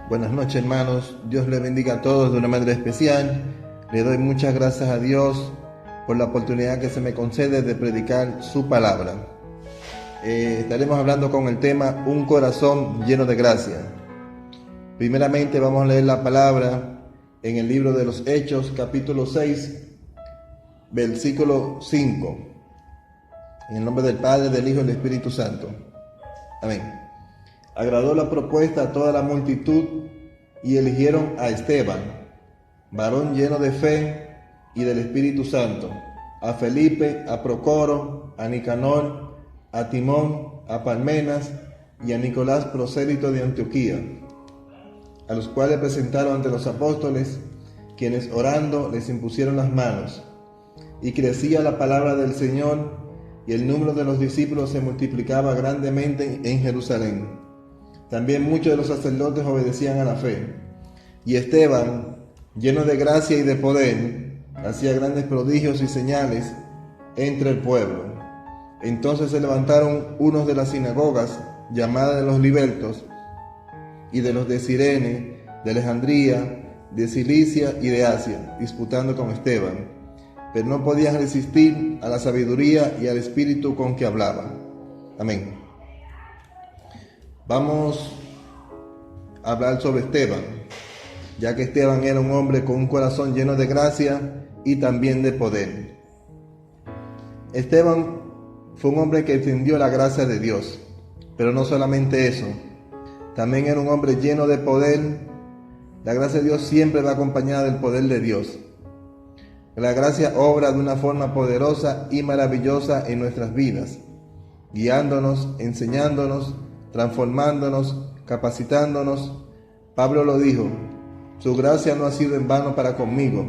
Buenas noches, hermanos. Dios les bendiga a todos de una manera especial. Le doy muchas gracias a Dios por la oportunidad que se me concede de predicar su palabra. Estaremos hablando con el tema Un corazón lleno de gracia. Primeramente vamos a leer la palabra en el libro de los Hechos, capítulo 6, versículo 5. En el nombre del Padre, del Hijo y del Espíritu Santo. Amén. Agradó la propuesta a toda la multitud y eligieron a Esteban, varón lleno de fe y del Espíritu Santo, a Felipe, a Procoro, a Nicanor, a Timón, a Parmenas y a Nicolás, prosélito de Antioquía, a los cuales presentaron ante los apóstoles, quienes orando les impusieron las manos. Y crecía la palabra del Señor, y el número de los discípulos se multiplicaba grandemente en Jerusalén. También muchos de los sacerdotes obedecían a la fe. Y Esteban, lleno de gracia y de poder, hacía grandes prodigios y señales entre el pueblo. Entonces se levantaron unos de las sinagogas, llamadas de los libertos, y de los de Cirene, de Alejandría, de Cilicia y de Asia, disputando con Esteban, pero no podían resistir a la sabiduría y al espíritu con que hablaba. Amén. Vamos a hablar sobre Esteban, ya que Esteban era un hombre con un corazón lleno de gracia y también de poder. Esteban fue un hombre que entendió la gracia de Dios, pero no solamente eso, también era un hombre lleno de poder. La gracia de Dios siempre va acompañada del poder de Dios. La gracia obra de una forma poderosa y maravillosa en nuestras vidas, guiándonos, enseñándonos, transformándonos, capacitándonos. Pablo lo dijo: su gracia no ha sido en vano para conmigo.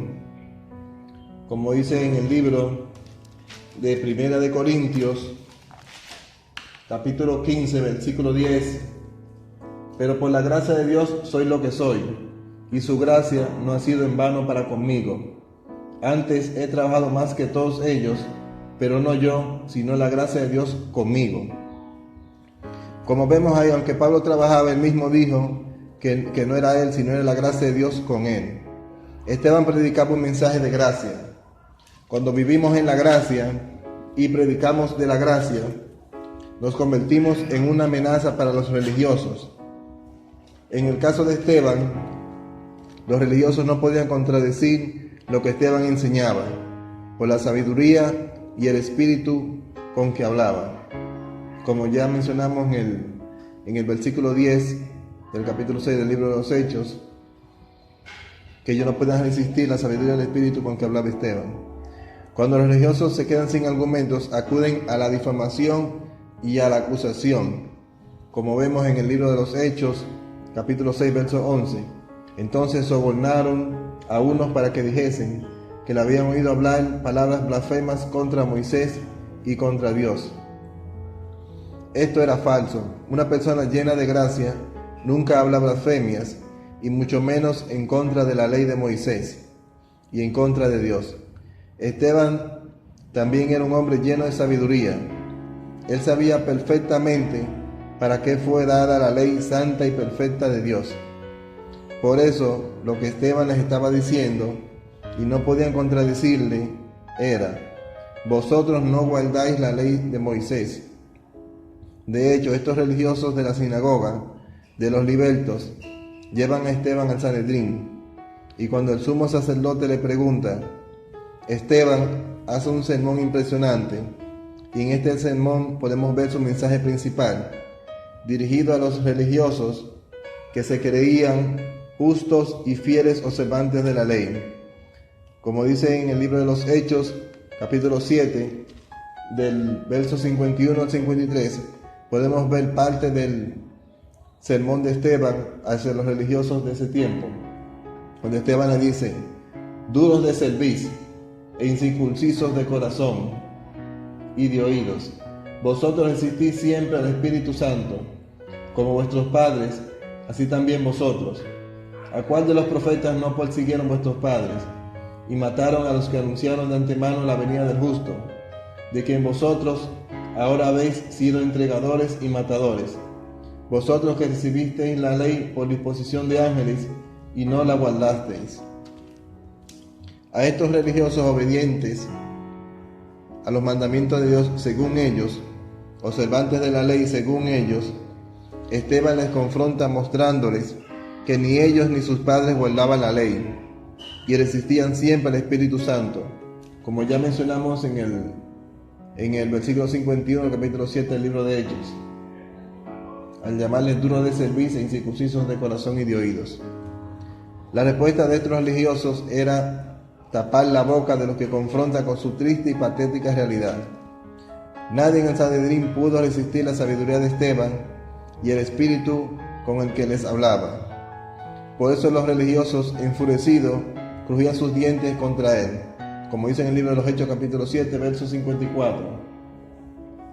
Como dice en el libro de Primera de Corintios, capítulo 15, versículo 10, pero por la gracia de Dios soy lo que soy, y su gracia no ha sido en vano para conmigo. Antes he trabajado más que todos ellos, pero no yo, sino la gracia de Dios conmigo. Como vemos ahí, aunque Pablo trabajaba, él mismo dijo que no era él, sino era la gracia de Dios con él. Esteban predicaba un mensaje de gracia. Cuando vivimos en la gracia y predicamos de la gracia, nos convertimos en una amenaza para los religiosos. En el caso de Esteban, los religiosos no podían contradecir lo que Esteban enseñaba, por la sabiduría y el espíritu con que hablaba. Como ya mencionamos en el versículo 10 del capítulo 6 del libro de los Hechos, que ellos no pueden resistir la sabiduría del espíritu con que hablaba Esteban. Cuando los religiosos se quedan sin argumentos, acuden a la difamación y a la acusación, como vemos en el libro de los Hechos, capítulo 6, verso 11. Entonces sobornaron a unos para que dijesen que le habían oído hablar palabras blasfemas contra Moisés y contra Dios. Esto era falso. Una persona llena de gracia nunca habla blasfemias, y mucho menos en contra de la ley de Moisés y en contra de Dios. Esteban también era un hombre lleno de sabiduría. Él sabía perfectamente para qué fue dada la ley santa y perfecta de Dios. Por eso, lo que Esteban les estaba diciendo, y no podían contradecirle, era: vosotros no guardáis la ley de Moisés. De hecho, estos religiosos de la sinagoga de los libertos llevan a Esteban al Sanedrín, y cuando el sumo sacerdote le pregunta, Esteban hace un sermón impresionante, y en este sermón podemos ver su mensaje principal, dirigido a los religiosos que se creían justos y fieles observantes de la ley. Como dice en el libro de los Hechos, capítulo 7, del verso 51 al 53, podemos ver parte del sermón de Esteban hacia los religiosos de ese tiempo, donde Esteban le dice: duros de cerviz e incircuncisos de corazón y de oídos, vosotros resistís siempre al Espíritu Santo, como vuestros padres, así también vosotros. ¿A cuál de los profetas no persiguieron vuestros padres y mataron a los que anunciaron de antemano la venida del justo, de quien vosotros ahora habéis sido entregadores y matadores? vosotros que recibisteis la ley por disposición de ángeles y no la guardasteis. A estos religiosos obedientes a los mandamientos de Dios según ellos, observantes de la ley según ellos, Esteban les confronta mostrándoles que ni ellos ni sus padres guardaban la ley y resistían siempre al Espíritu Santo, como ya mencionamos en el versículo 51 del capítulo 7 del libro de Hechos, al llamarles duros de cerviz e incircuncisos de corazón y de oídos. La respuesta de estos religiosos era tapar la boca de los que confrontan con su triste y patética realidad. Nadie en el Sanedrín pudo resistir la sabiduría de Esteban y el espíritu con el que les hablaba. Por eso los religiosos, enfurecidos, crujían sus dientes contra él, como dice en el libro de los Hechos capítulo 7, verso 54,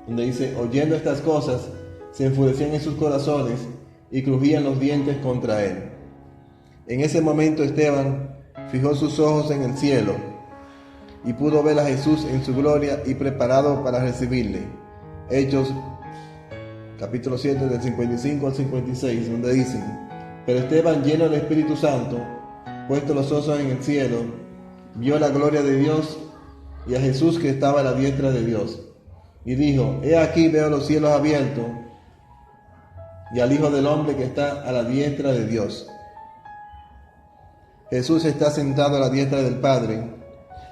donde dice: oyendo estas cosas, se enfurecían en sus corazones y crujían los dientes contra él. En ese momento Esteban fijó sus ojos en el cielo y pudo ver a Jesús en su gloria y preparado para recibirle. Hechos capítulo 7 del 55 al 56, donde dicen: pero Esteban, lleno del Espíritu Santo, puesto los ojos en el cielo, vio la gloria de Dios y a Jesús que estaba a la diestra de Dios, y dijo: he aquí veo los cielos abiertos y al Hijo del Hombre que está a la diestra de Dios. Jesús está sentado a la diestra del Padre,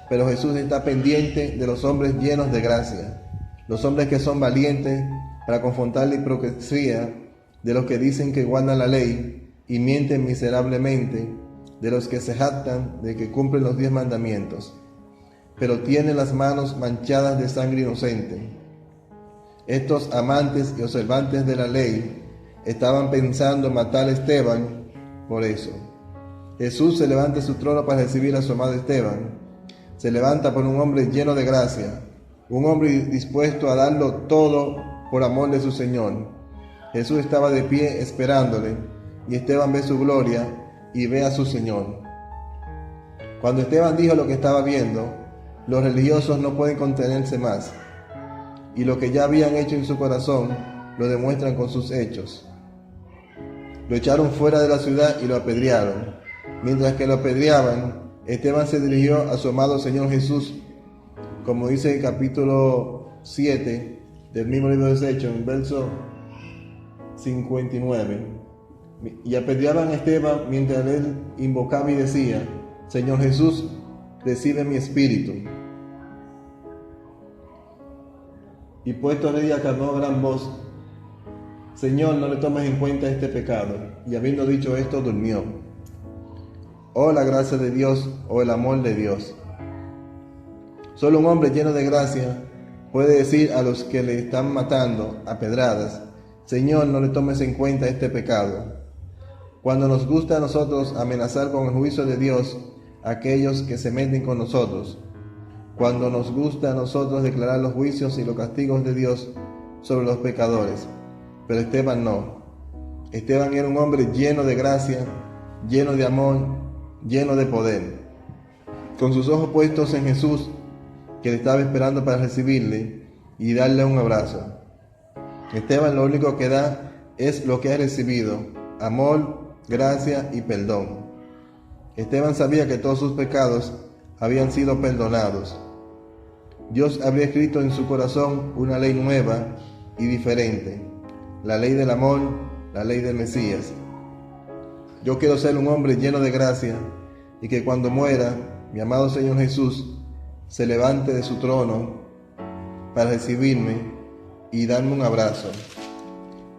pero Jesús está pendiente de los hombres llenos de gracia, los hombres que son valientes para confrontar la hipocresía de los que dicen que guardan la ley y mienten miserablemente, de los que se jactan de que cumplen los 10 mandamientos, pero tienen las manos manchadas de sangre inocente. Estos amantes y observantes de la ley estaban pensando en matar a Esteban por eso. Jesús se levanta de su trono para recibir a su amado Esteban. Se levanta por un hombre lleno de gracia, un hombre dispuesto a darlo todo por amor de su Señor. Jesús estaba de pie esperándole, y Esteban ve su gloria y ve a su Señor. Cuando Esteban dijo lo que estaba viendo, los religiosos no pueden contenerse más, y lo que ya habían hecho en su corazón lo demuestran con sus hechos. Lo echaron fuera de la ciudad y lo apedrearon. Mientras que lo apedreaban, Esteban se dirigió a su amado Señor Jesús, como dice el capítulo 7 del mismo libro de Hechos, en verso 59. Y apedreaban a Esteban mientras él invocaba y decía: Señor Jesús, recibe mi espíritu. Y puesto en ella clamó a gran voz: Señor, no le tomes en cuenta este pecado. Y habiendo dicho esto, durmió. Oh la gracia de Dios, oh el amor de Dios. Solo un hombre lleno de gracia puede decir a los que le están matando a pedradas: Señor, no le tomes en cuenta este pecado. Cuando nos gusta a nosotros amenazar con el juicio de Dios a aquellos que se meten con nosotros, cuando nos gusta a nosotros declarar los juicios y los castigos de Dios sobre los pecadores. Pero Esteban no. Esteban era un hombre lleno de gracia, lleno de amor, lleno de poder. Con sus ojos puestos en Jesús, que le estaba esperando para recibirle y darle un abrazo. Esteban lo único que da es lo que ha recibido: amor, gracia y perdón. Esteban sabía que todos sus pecados habían sido perdonados. Dios había escrito en su corazón una ley nueva y diferente: la ley del amor, la ley del Mesías. Yo quiero ser un hombre lleno de gracia y que cuando muera, mi amado Señor Jesús se levante de su trono para recibirme y darme un abrazo.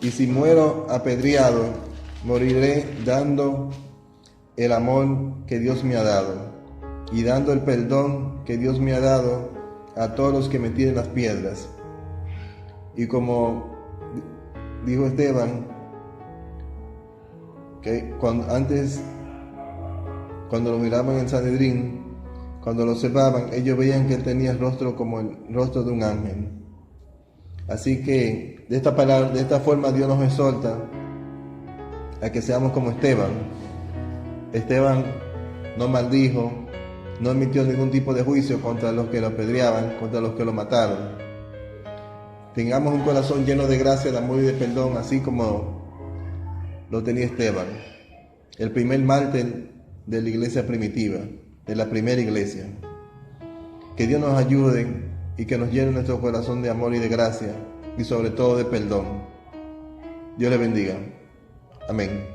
Y si muero apedreado, moriré dando el amor que Dios me ha dado y dando el perdón que Dios me ha dado a todos los que me tiren las piedras. Y como dijo Esteban, que cuando lo miraban en Sanedrín, cuando lo observaban, ellos veían que él tenía el rostro como el rostro de un ángel. Así que de esta forma Dios nos exhorta a que seamos como Esteban. Esteban no maldijo, no emitió ningún tipo de juicio contra los que lo apedreaban, contra los que lo mataron. Tengamos un corazón lleno de gracia, de amor y de perdón, así como lo tenía Esteban, el primer mártir de la iglesia primitiva, de la primera iglesia. Que Dios nos ayude y que nos llene nuestro corazón de amor y de gracia y sobre todo de perdón. Dios le bendiga. Amén.